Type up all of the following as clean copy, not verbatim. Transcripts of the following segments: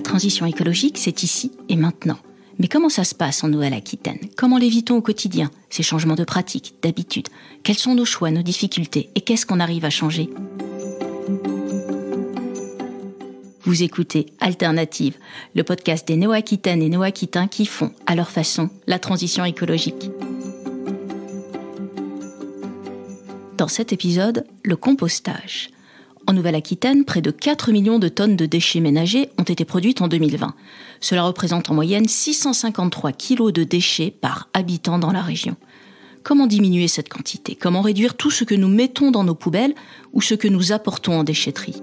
transition écologique, c'est ici et maintenant. Mais comment ça se passe en Nouvelle-Aquitaine ? Comment les vit-on au quotidien ? Ces changements de pratiques, d'habitudes ? Quels sont nos choix, nos difficultés ? Et qu'est-ce qu'on arrive à changer ? Vous écoutez Alternative, le podcast des Néo-Aquitaines et Néo-Aquitains qui font, à leur façon, la transition écologique. Dans cet épisode, le compostage. En Nouvelle-Aquitaine, près de 4 millions de tonnes de déchets ménagers ont été produites en 2020. Cela représente en moyenne 653 kilos de déchets par habitant dans la région. Comment diminuer cette quantité ? Comment réduire tout ce que nous mettons dans nos poubelles ou ce que nous apportons en déchetterie ?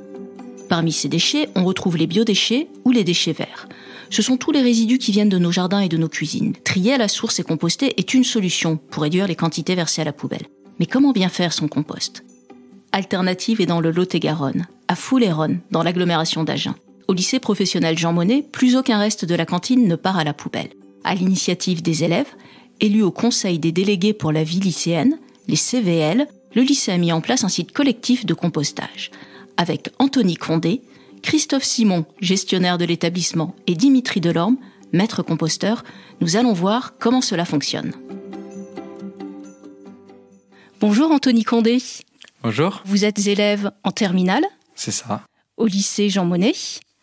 Parmi ces déchets, on retrouve les biodéchets ou les déchets verts. Ce sont tous les résidus qui viennent de nos jardins et de nos cuisines. Trier à la source et composter est une solution pour réduire les quantités versées à la poubelle. Mais comment bien faire son compost ? Alternative est dans le Lot-et-Garonne, à Foulayronnes, dans l'agglomération d'Agen. Au lycée professionnel Jean Monnet, plus aucun reste de la cantine ne part à la poubelle. À l'initiative des élèves, élus au conseil des délégués pour la vie lycéenne, les CVL, le lycée a mis en place un site collectif de compostage. Avec Anthony Condé, Christophe Simon, gestionnaire de l'établissement, et Dimitri Delorme, maître composteur, nous allons voir comment cela fonctionne. Bonjour Anthony Condé. Bonjour. Vous êtes élève en terminale. C'est ça. Au lycée Jean Monnet.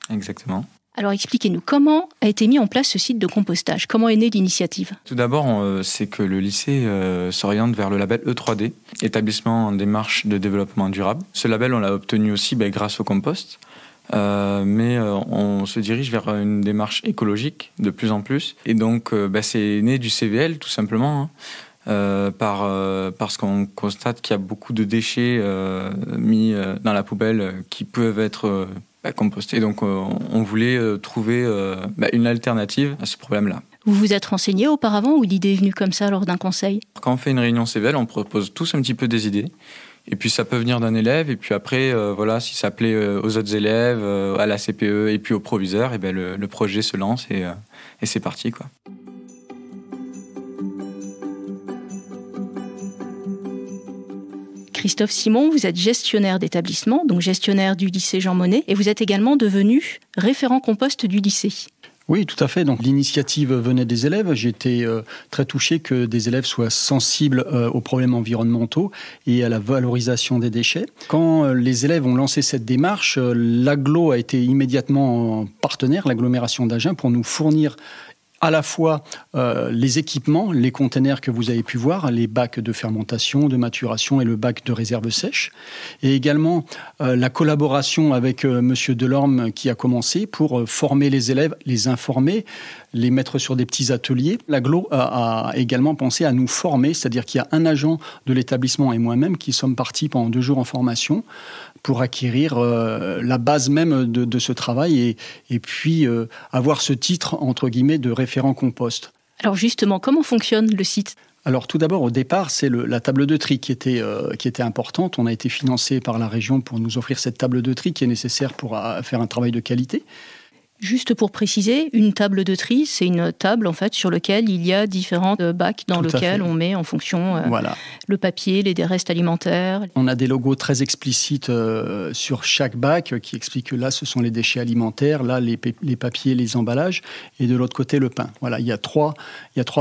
Exactement. Alors expliquez-nous, comment a été mis en place ce site de compostage ? Comment est née l'initiative ? Tout d'abord, c'est que le lycée s'oriente vers le label E3D, établissement en démarche de développement durable. Ce label, on l'a obtenu aussi grâce au compost. Mais on se dirige vers une démarche écologique de plus en plus. Et donc, c'est né du CVL, tout simplement, parce qu'on constate qu'il y a beaucoup de déchets mis dans la poubelle qui peuvent être compostés. Donc on voulait trouver une alternative à ce problème-là. Vous vous êtes renseigné auparavant ou l'idée est venue comme ça lors d'un conseil ? Quand on fait une réunion CVL, on propose tous un petit peu des idées. Et puis ça peut venir d'un élève, et puis après, si ça plaît aux autres élèves, à la CPE et puis au proviseur, le projet se lance et c'est parti, quoi. Christophe Simon, vous êtes gestionnaire d'établissement, donc gestionnaire du lycée Jean Monnet, et vous êtes également devenu référent compost du lycée. Oui, tout à fait. Donc l'initiative venait des élèves. J'étais très touché que des élèves soient sensibles aux problèmes environnementaux et à la valorisation des déchets. Quand les élèves ont lancé cette démarche, l'agglo a été immédiatement partenaire, l'agglomération d'Agen, pour nous fournir à la fois les équipements, les containers que vous avez pu voir, les bacs de fermentation, de maturation et le bac de réserve sèche, et également la collaboration avec Monsieur Delorme qui a commencé pour former les élèves, les informer, les mettre sur des petits ateliers. L'agglo a également pensé à nous former, c'est-à-dire qu'il y a un agent de l'établissement et moi-même qui sommes partis pendant 2 jours en formation pour acquérir la base même de ce travail et puis avoir ce titre, entre guillemets, de référent compost. Alors justement, comment fonctionne le site ? Alors tout d'abord, au départ, c'est la table de tri qui était importante. On a été financé par la région pour nous offrir cette table de tri qui est nécessaire pour faire un travail de qualité. Juste pour préciser, une table de tri, c'est une table en fait sur laquelle il y a différents bacs dans lesquels on met en fonction le papier, les restes alimentaires. On a des logos très explicites sur chaque bac qui expliquent que là ce sont les déchets alimentaires, là les papiers, les emballages et de l'autre côté le pain. Voilà, il y a trois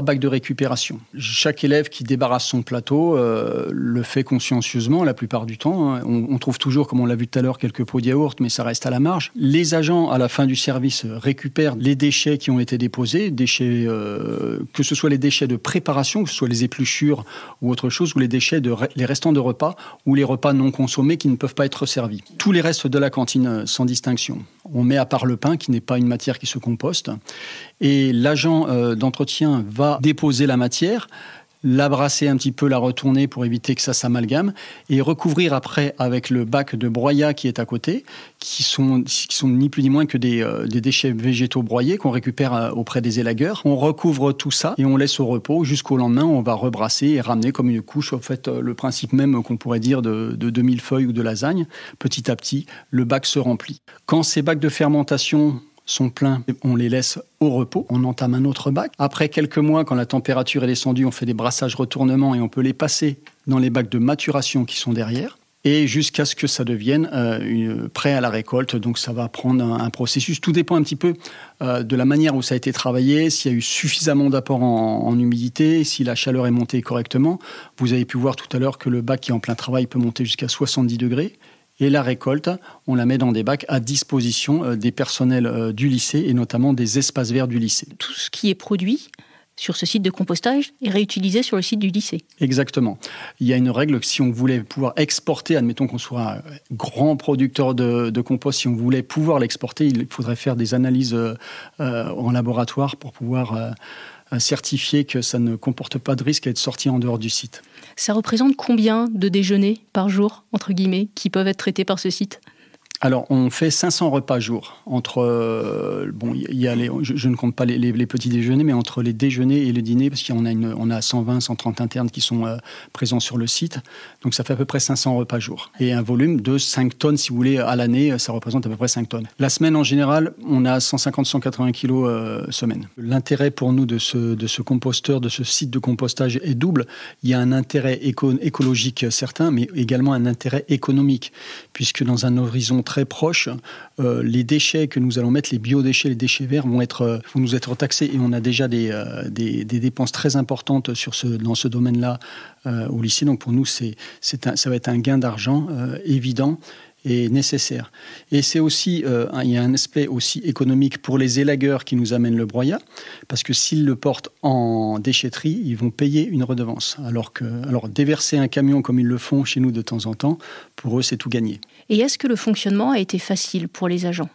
bacs de récupération. Chaque élève qui débarrasse son plateau le fait consciencieusement la plupart du temps. On trouve toujours, comme on l'a vu tout à l'heure, quelques pots de yaourt, mais ça reste à la marge. Les agents à la fin du service récupèrent les déchets qui ont été déposés, que ce soit les déchets de préparation, que ce soit les épluchures ou autre chose, ou les déchets les restants de repas ou les repas non consommés qui ne peuvent pas être servis. Tous les restes de la cantine sans distinction. On met à part le pain qui n'est pas une matière qui se composte et l'agent d'entretien va déposer la matière, la brasser un petit peu, la retourner pour éviter que ça s'amalgame et recouvrir après avec le bac de broyat qui est à côté, qui sont ni plus ni moins que des déchets végétaux broyés qu'on récupère auprès des élagueurs. On recouvre tout ça et on laisse au repos jusqu'au lendemain. On va rebrasser et ramener comme une couche, en fait, le principe même qu'on pourrait dire de 2000 feuilles ou de lasagne. Petit à petit, le bac se remplit. Quand ces bacs de fermentation sont pleins, on les laisse au repos, on entame un autre bac. Après quelques mois, quand la température est descendue, on fait des brassages retournements et on peut les passer dans les bacs de maturation qui sont derrière. et jusqu'à ce que ça devienne prêt à la récolte. Donc ça va prendre un processus. Tout dépend un petit peu de la manière où ça a été travaillé, s'il y a eu suffisamment d'apport en humidité, si la chaleur est montée correctement. Vous avez pu voir tout à l'heure que le bac qui est en plein travail peut monter jusqu'à 70 degrés. Et la récolte, on la met dans des bacs à disposition des personnels du lycée et notamment des espaces verts du lycée. Tout ce qui est produit sur ce site de compostage est réutilisé sur le site du lycée. Exactement. Il y a une règle que si on voulait pouvoir exporter, admettons qu'on soit un grand producteur de compost, si on voulait pouvoir l'exporter, il faudrait faire des analyses en laboratoire pour pouvoir certifier que ça ne comporte pas de risque à être sorti en dehors du site. Ça représente combien de déjeuners par jour, entre guillemets, qui peuvent être traités par ce site ? Alors, on fait 500 repas jour. Entre, je ne compte pas les petits déjeuners, mais entre les déjeuners et le dîner, parce qu'on a 120, 130 internes qui sont présents sur le site. Donc, ça fait à peu près 500 repas jour. Et un volume de 5 tonnes, si vous voulez, à l'année, ça représente à peu près 5 tonnes. La semaine, en général, on a 150, 180 kilos semaine. L'intérêt pour nous de ce composteur, de ce site de compostage est double. Il y a un intérêt écologique certain, mais également un intérêt économique, puisque dans un horizon très proche, les déchets que nous allons mettre, les biodéchets, les déchets verts vont nous être taxés et on a déjà des dépenses très importantes dans ce domaine-là au lycée. Donc pour nous, ça va être un gain d'argent évident et nécessaire. Et c'est aussi, il y a un aspect aussi économique pour les élagueurs qui nous amènent le broyat, parce que s'ils le portent en déchetterie, ils vont payer une redevance. Alors déverser un camion comme ils le font chez nous de temps en temps, pour eux, c'est tout gagné. Et est-ce que le fonctionnement a été facile pour les agents ?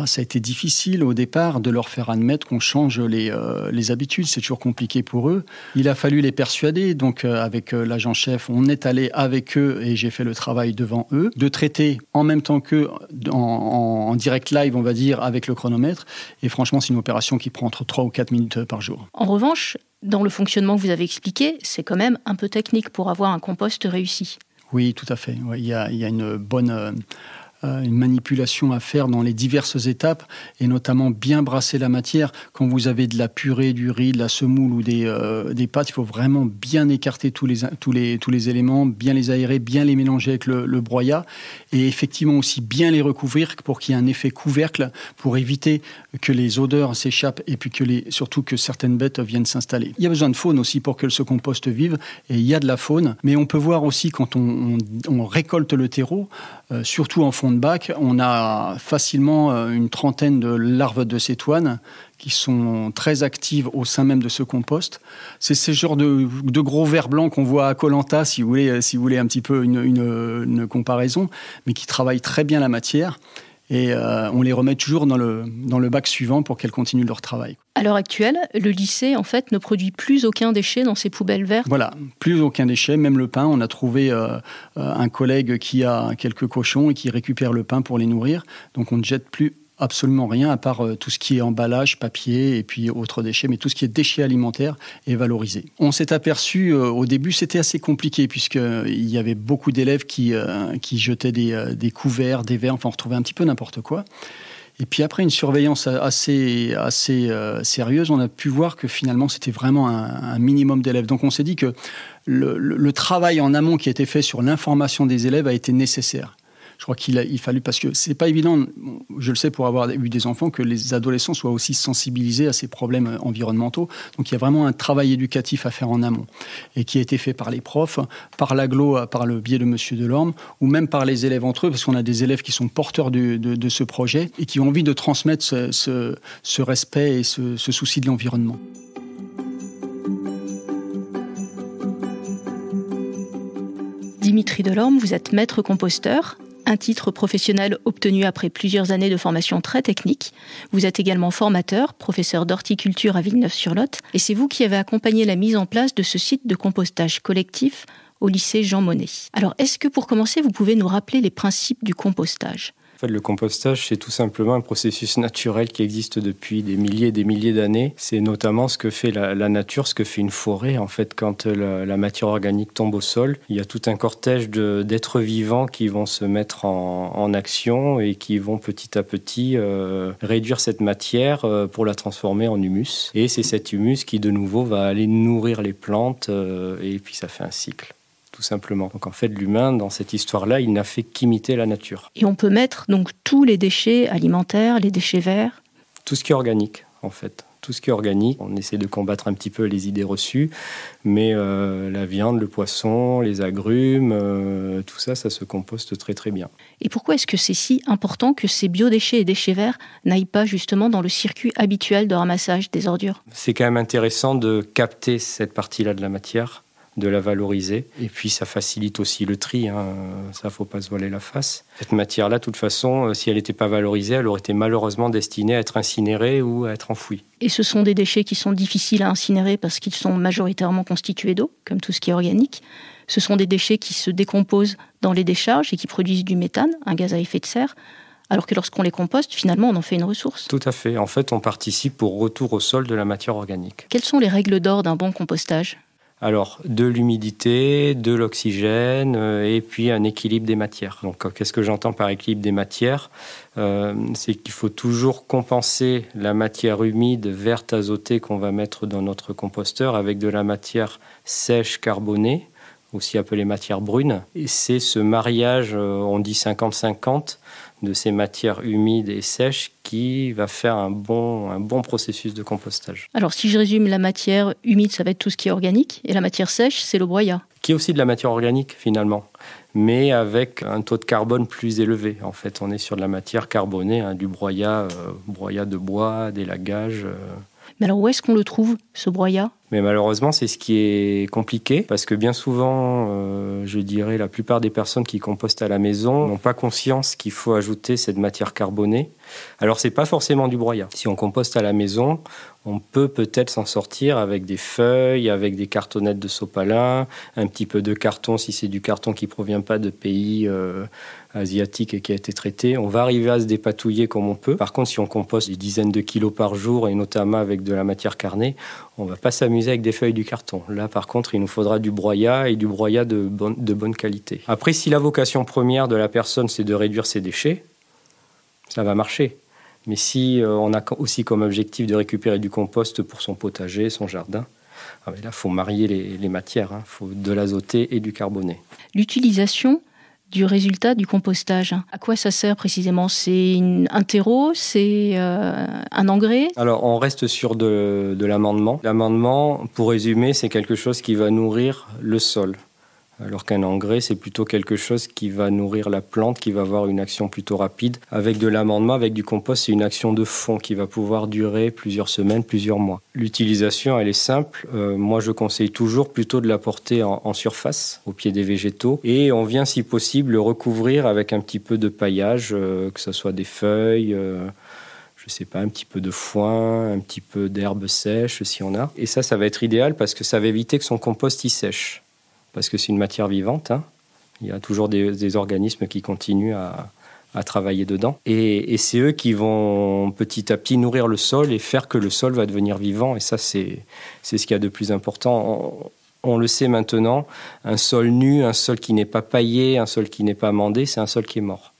Ça a été difficile au départ de leur faire admettre qu'on change les habitudes. C'est toujours compliqué pour eux. Il a fallu les persuader. Donc, avec l'agent-chef, on est allé avec eux et j'ai fait le travail devant eux, de traiter en même temps qu'eux, en direct live, on va dire, avec le chronomètre. Et franchement, c'est une opération qui prend entre 3 ou 4 minutes par jour. En revanche, dans le fonctionnement que vous avez expliqué, c'est quand même un peu technique pour avoir un compost réussi. Oui, tout à fait. Ouais, il y a une bonne... une manipulation à faire dans les diverses étapes et notamment bien brasser la matière. Quand vous avez de la purée, du riz, de la semoule ou des pâtes, il faut vraiment bien écarter tous les éléments, bien les aérer, bien les mélanger avec le broyat et effectivement aussi bien les recouvrir pour qu'il y ait un effet couvercle pour éviter que les odeurs s'échappent et puis surtout que certaines bêtes viennent s'installer. Il y a besoin de faune aussi pour que ce compost vive et il y a de la faune, mais on peut voir aussi quand on récolte le terreau, surtout en fond de bac, on a facilement une trentaine de larves de cétoine qui sont très actives au sein même de ce compost. C'est ce genre de gros vers blancs qu'on voit à Koh-Lanta, si vous voulez un petit peu une comparaison, mais qui travaillent très bien la matière. Et on les remet toujours dans le bac suivant pour qu'elles continuent leur travail. À l'heure actuelle, le lycée, en fait, ne produit plus aucun déchet dans ses poubelles vertes. Voilà, plus aucun déchet, même le pain. On a trouvé un collègue qui a quelques cochons et qui récupère le pain pour les nourrir. Donc on ne jette plus absolument rien à part tout ce qui est emballage, papier et puis autres déchets, mais tout ce qui est déchets alimentaires est valorisé. On s'est aperçu, au début c'était assez compliqué puisqu'il y avait beaucoup d'élèves qui jetaient des couverts, des verres, enfin on retrouvait un petit peu n'importe quoi. Et puis après une surveillance assez sérieuse, on a pu voir que finalement c'était vraiment un minimum d'élèves. Donc on s'est dit que le travail en amont qui a été fait sur l'information des élèves a été nécessaire. Je crois qu'il fallu, parce que c'est pas évident, je le sais pour avoir eu des enfants, que les adolescents soient aussi sensibilisés à ces problèmes environnementaux. Donc il y a vraiment un travail éducatif à faire en amont et qui a été fait par les profs, par l'agglo, par le biais de Monsieur Delorme, ou même par les élèves entre eux, parce qu'on a des élèves qui sont porteurs de ce projet et qui ont envie de transmettre ce respect et ce souci de l'environnement. Dimitri Delorme, vous êtes maître composteur, un titre professionnel obtenu après plusieurs années de formation très technique. Vous êtes également formateur, professeur d'horticulture à Villeneuve-sur-Lot, et c'est vous qui avez accompagné la mise en place de ce site de compostage collectif au lycée Jean Monnet. Alors, est-ce que pour commencer, vous pouvez nous rappeler les principes du compostage ? En fait, le compostage, c'est tout simplement un processus naturel qui existe depuis des milliers et des milliers d'années. C'est notamment ce que fait la nature, ce que fait une forêt. En fait, quand la matière organique tombe au sol, il y a tout un cortège d'êtres vivants qui vont se mettre en action et qui vont petit à petit réduire cette matière pour la transformer en humus. Et c'est cet humus qui, de nouveau, va aller nourrir les plantes et puis ça fait un cycle. tout simplement. Donc en fait, l'humain, dans cette histoire-là, il n'a fait qu'imiter la nature. Et on peut mettre donc tous les déchets alimentaires, les déchets verts? Tout ce qui est organique, en fait. Tout ce qui est organique, on essaie de combattre un petit peu les idées reçues, mais la viande, le poisson, les agrumes, tout ça, ça se composte très très bien. Et pourquoi est-ce que c'est si important que ces biodéchets et déchets verts n'aillent pas justement dans le circuit habituel de ramassage des ordures? C'est quand même intéressant de capter cette partie-là de la matière, de la valoriser. Et puis, ça facilite aussi le tri. Ça, faut pas se voiler la face. Cette matière-là, de toute façon, si elle n'était pas valorisée, elle aurait été malheureusement destinée à être incinérée ou à être enfouie. Et ce sont des déchets qui sont difficiles à incinérer parce qu'ils sont majoritairement constitués d'eau, comme tout ce qui est organique. Ce sont des déchets qui se décomposent dans les décharges et qui produisent du méthane, un gaz à effet de serre. Alors que lorsqu'on les composte, finalement, on en fait une ressource. Tout à fait. En fait, on participe au retour au sol de la matière organique. Quelles sont les règles d'or d'un bon compostage ? Alors, de l'humidité, de l'oxygène et puis un équilibre des matières. Donc, qu'est-ce que j'entends par équilibre des matières ? C'est qu'il faut toujours compenser la matière humide, verte, azotée qu'on va mettre dans notre composteur avec de la matière sèche, carbonée, aussi appelée matière brune. Et c'est ce mariage, on dit 50-50, de ces matières humides et sèches qui va faire un bon processus de compostage. Alors si je résume, la matière humide, ça va être tout ce qui est organique, et la matière sèche, c'est le broyat. Qui est aussi de la matière organique finalement, mais avec un taux de carbone plus élevé. En fait, on est sur de la matière carbonée, du broyat de bois, d'élagage. Mais alors où est-ce qu'on le trouve, ce broyat ? Mais malheureusement, c'est ce qui est compliqué, parce que bien souvent, je dirais, la plupart des personnes qui compostent à la maison n'ont pas conscience qu'il faut ajouter cette matière carbonée. Alors, c'est pas forcément du broyat. Si on composte à la maison, on peut peut-être s'en sortir avec des feuilles, avec des cartonnettes de sopalin, un petit peu de carton, si c'est du carton qui provient pas de pays asiatique et qui a été traité, on va arriver à se dépatouiller comme on peut. Par contre, si on composte des dizaines de kilos par jour, et notamment avec de la matière carnée, on ne va pas s'amuser avec des feuilles du carton. Là, par contre, il nous faudra du broyat, et du broyat de bonne qualité. Après, si la vocation première de la personne, c'est de réduire ses déchets, ça va marcher. Mais si on a aussi comme objectif de récupérer du compost pour son potager, son jardin, là, il faut marier les matières. Il faut de l'azoté et du carboné. L'utilisation du résultat du compostage, à quoi ça sert précisément ? C'est un terreau ? C'est un engrais ? Alors, on reste sur de l'amendement. L'amendement, pour résumer, c'est quelque chose qui va nourrir le sol. Alors qu'un engrais, c'est plutôt quelque chose qui va nourrir la plante, qui va avoir une action plutôt rapide. Avec de l'amendement, avec du compost, c'est une action de fond qui va pouvoir durer plusieurs semaines, plusieurs mois. L'utilisation, elle est simple. Moi, je conseille toujours plutôt de l'apporter en surface, au pied des végétaux. Et on vient, si possible, le recouvrir avec un petit peu de paillage, que ce soit des feuilles, un petit peu de foin, un petit peu d'herbe sèche, si on a. Et ça va être idéal parce que ça va éviter que son compost y sèche. Parce que c'est une matière vivante. Il y a toujours des organismes qui continuent à travailler dedans. Et c'est eux qui vont petit à petit nourrir le sol et faire que le sol va devenir vivant. Et ça, c'est ce qu'il y a de plus important. On le sait maintenant, un sol nu, un sol qui n'est pas paillé, un sol qui n'est pas amendé, c'est un sol qui est mort.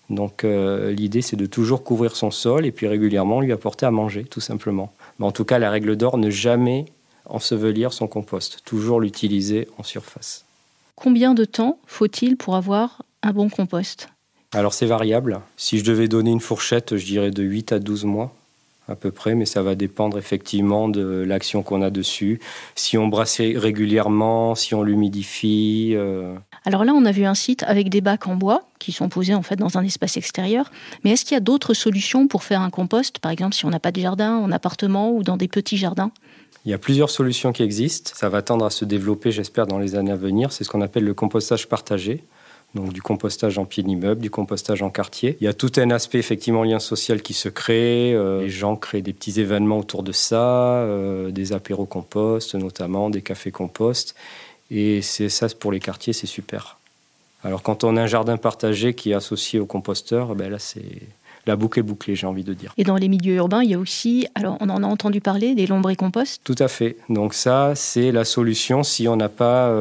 Donc l'idée, c'est de toujours couvrir son sol et puis régulièrement lui apporter à manger, tout simplement. Mais en tout cas, la règle d'or, ne jamais ensevelir son compost, toujours l'utiliser en surface. Combien de temps faut-il pour avoir un bon compost ? Alors c'est variable. Si je devais donner une fourchette, je dirais de 8 à 12 mois à peu près, mais ça va dépendre effectivement de l'action qu'on a dessus. Si on brasse régulièrement, si on l'humidifie. Alors là, on a vu un site avec des bacs en bois qui sont posés en fait dans un espace extérieur. Mais est-ce qu'il y a d'autres solutions pour faire un compost ? Par exemple, si on n'a pas de jardin, en appartement ou dans des petits jardins ? Il y a plusieurs solutions qui existent. Ça va tendre à se développer, j'espère, dans les années à venir. C'est ce qu'on appelle le compostage partagé. Donc du compostage en pied d'immeuble, du compostage en quartier. Il y a tout un aspect, effectivement, lien social qui se crée. Les gens créent des petits événements autour de ça, des apéros compost, notamment, des cafés compost. Et c'est ça, pour les quartiers, c'est super. Alors quand on a un jardin partagé qui est associé au composteur, là, c'est... La boucle est bouclée, j'ai envie de dire. Et dans les milieux urbains, il y a aussi, alors on en a entendu parler, des lombricomposts ? Tout à fait. Donc ça, c'est la solution si on n'a pas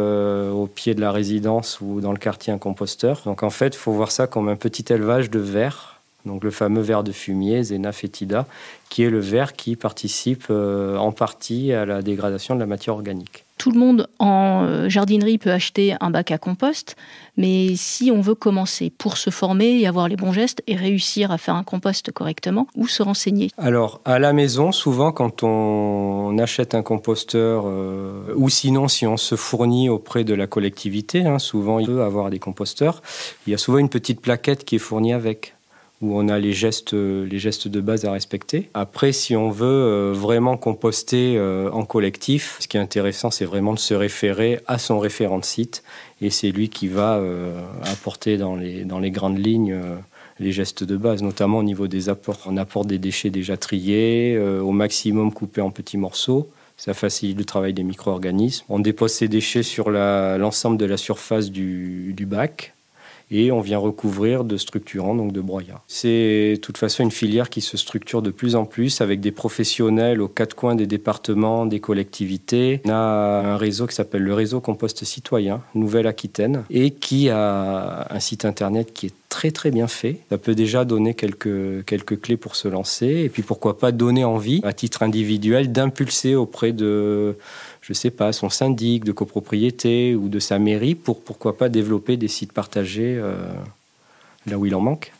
au pied de la résidence ou dans le quartier un composteur. Donc en fait, il faut voir ça comme un petit élevage de vers Donc le fameux ver de fumier, Zena foetida, qui est le ver qui participe en partie à la dégradation de la matière organique. Tout le monde en jardinerie peut acheter un bac à compost, mais si on veut commencer pour se former et avoir les bons gestes et réussir à faire un compost correctement, où se renseigner ? Alors, à la maison, souvent, quand on achète un composteur, ou sinon, si on se fournit auprès de la collectivité, souvent, il peut avoir des composteurs, il y a souvent une petite plaquette qui est fournie avec, où on a les gestes de base à respecter. Après, si on veut vraiment composter en collectif, ce qui est intéressant, c'est vraiment de se référer à son référent de site, et c'est lui qui va apporter dans les grandes lignes les gestes de base, notamment au niveau des apports. On apporte des déchets déjà triés, au maximum coupés en petits morceaux. Ça facilite le travail des micro-organismes. On dépose ces déchets sur l'ensemble de la surface du bac, et on vient recouvrir de structurants, donc de broyats. C'est de toute façon une filière qui se structure de plus en plus avec des professionnels aux quatre coins des départements, des collectivités. On a un réseau qui s'appelle le réseau Compost Citoyen, Nouvelle-Aquitaine, et qui a un site internet qui est très très bien fait. Ça peut déjà donner quelques clés pour se lancer, et puis pourquoi pas donner envie, à titre individuel, d'impulser auprès de, je sais pas, son syndic de copropriété ou de sa mairie pour pourquoi pas développer des sites partagés là où il en manque.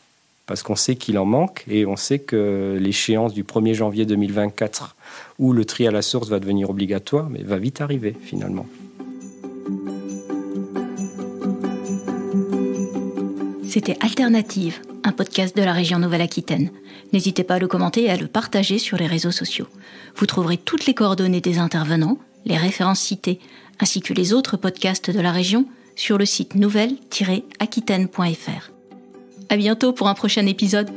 Parce qu'on sait qu'il en manque et on sait que l'échéance du 1er janvier 2024 où le tri à la source va devenir obligatoire, mais va vite arriver finalement. C'était Alternative, un podcast de la région Nouvelle-Aquitaine. N'hésitez pas à le commenter et à le partager sur les réseaux sociaux. Vous trouverez toutes les coordonnées des intervenants, les références citées, ainsi que les autres podcasts de la région sur le site nouvelle-aquitaine.fr. À bientôt pour un prochain épisode.